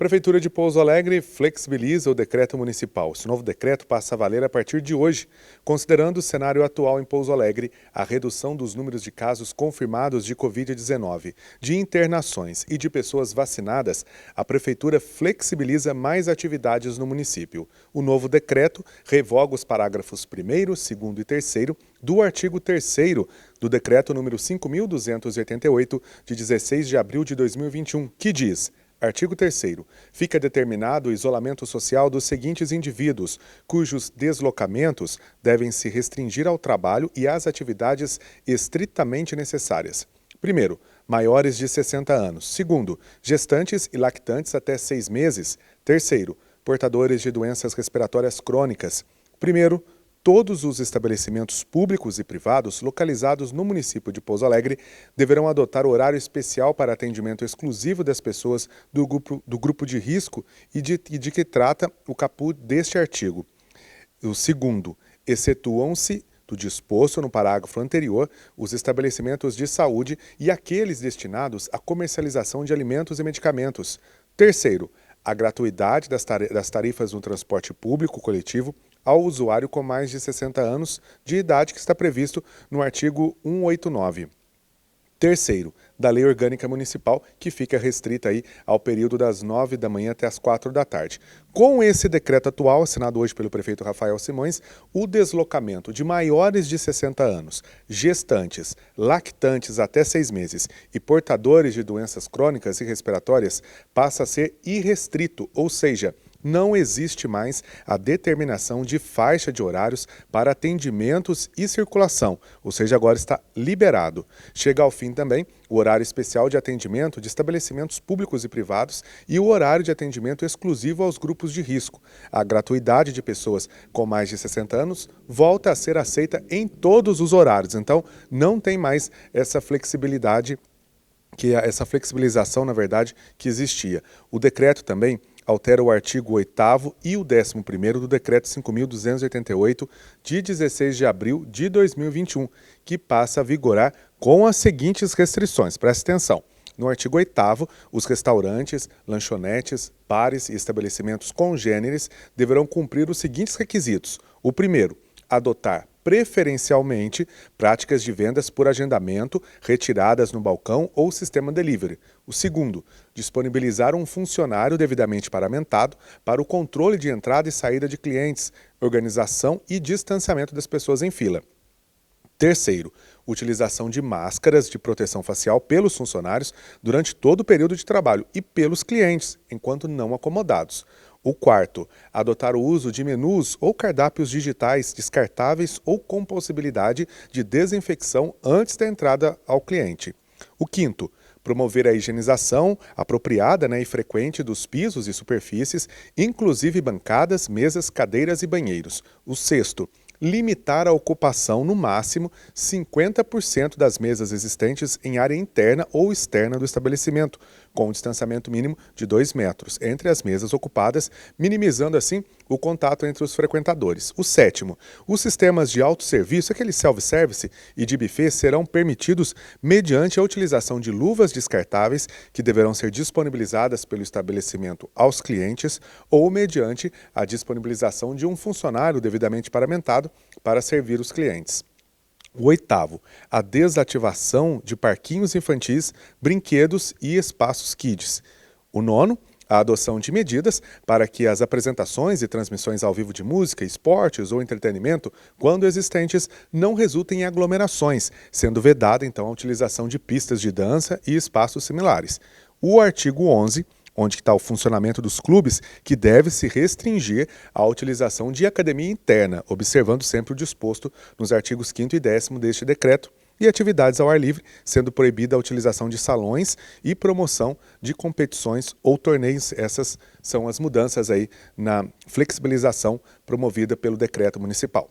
Prefeitura de Pouso Alegre flexibiliza o decreto municipal. Esse novo decreto passa a valer a partir de hoje, considerando o cenário atual em Pouso Alegre, a redução dos números de casos confirmados de Covid-19, de internações e de pessoas vacinadas. A Prefeitura flexibiliza mais atividades no município. O novo decreto revoga os parágrafos 1º, 2º e 3º do artigo 3º do Decreto número 5.288, de 16 de abril de 2021, que diz: Artigo 3º. Fica determinado o isolamento social dos seguintes indivíduos, cujos deslocamentos devem se restringir ao trabalho e às atividades estritamente necessárias. Primeiro, maiores de 60 anos. Segundo, gestantes e lactantes até 6 meses. Terceiro, portadores de doenças respiratórias crônicas. Primeiro, todos os estabelecimentos públicos e privados localizados no município de Pouso Alegre deverão adotar horário especial para atendimento exclusivo das pessoas do grupo de risco e de que trata o caput deste artigo. O segundo, excetuam-se do disposto no parágrafo anterior os estabelecimentos de saúde e aqueles destinados à comercialização de alimentos e medicamentos. Terceiro, a gratuidade das tarifas no transporte público coletivo ao usuário com mais de 60 anos de idade, que está previsto no artigo 189. Terceiro, da Lei Orgânica Municipal, que fica restrita aí ao período das 9 da manhã até as 4 da tarde. Com esse decreto atual, assinado hoje pelo prefeito Rafael Simões, o deslocamento de maiores de 60 anos, gestantes, lactantes até 6 meses e portadores de doenças crônicas e respiratórias passa a ser irrestrito, ou seja, não existe mais a determinação de faixa de horários para atendimentos e circulação, ou seja, agora está liberado. Chega ao fim também o horário especial de atendimento de estabelecimentos públicos e privados e o horário de atendimento exclusivo aos grupos de risco. A gratuidade de pessoas com mais de 60 anos volta a ser aceita em todos os horários, então não tem mais essa flexibilidade, essa flexibilização, na verdade, que existia. O decreto também altera o artigo 8º e o 11º do Decreto 5.288, de 16 de abril de 2021, que passa a vigorar com as seguintes restrições. Preste atenção. No artigo 8º, os restaurantes, lanchonetes, bares e estabelecimentos congêneres deverão cumprir os seguintes requisitos. O primeiro, adotar preferencialmente práticas de vendas por agendamento retiradas no balcão ou sistema delivery. O segundo, disponibilizar um funcionário devidamente paramentado para o controle de entrada e saída de clientes, organização e distanciamento das pessoas em fila. Terceiro, utilização de máscaras de proteção facial pelos funcionários durante todo o período de trabalho e pelos clientes, enquanto não acomodados. O quarto, adotar o uso de menus ou cardápios digitais descartáveis ou com possibilidade de desinfecção antes da entrada ao cliente. O quinto, promover a higienização apropriada e frequente dos pisos e superfícies, inclusive bancadas, mesas, cadeiras e banheiros. O sexto, limitar a ocupação no máximo 50% das mesas existentes em área interna ou externa do estabelecimento, com um distanciamento mínimo de 2 metros entre as mesas ocupadas, minimizando assim o contato entre os frequentadores. O sétimo, os sistemas de autosserviço, aquele self-service e de buffet, serão permitidos mediante a utilização de luvas descartáveis que deverão ser disponibilizadas pelo estabelecimento aos clientes ou mediante a disponibilização de um funcionário devidamente paramentado para servir os clientes. O oitavo, a desativação de parquinhos infantis, brinquedos e espaços kids. O nono, a adoção de medidas para que as apresentações e transmissões ao vivo de música, esportes ou entretenimento, quando existentes, não resultem em aglomerações, sendo vedada então a utilização de pistas de dança e espaços similares. O artigo 11, onde está o funcionamento dos clubes, que deve se restringir à utilização de academia interna, observando sempre o disposto nos artigos 5º e 10º deste decreto, e atividades ao ar livre, sendo proibida a utilização de salões e promoção de competições ou torneios. Essas são as mudanças aí na flexibilização promovida pelo decreto municipal.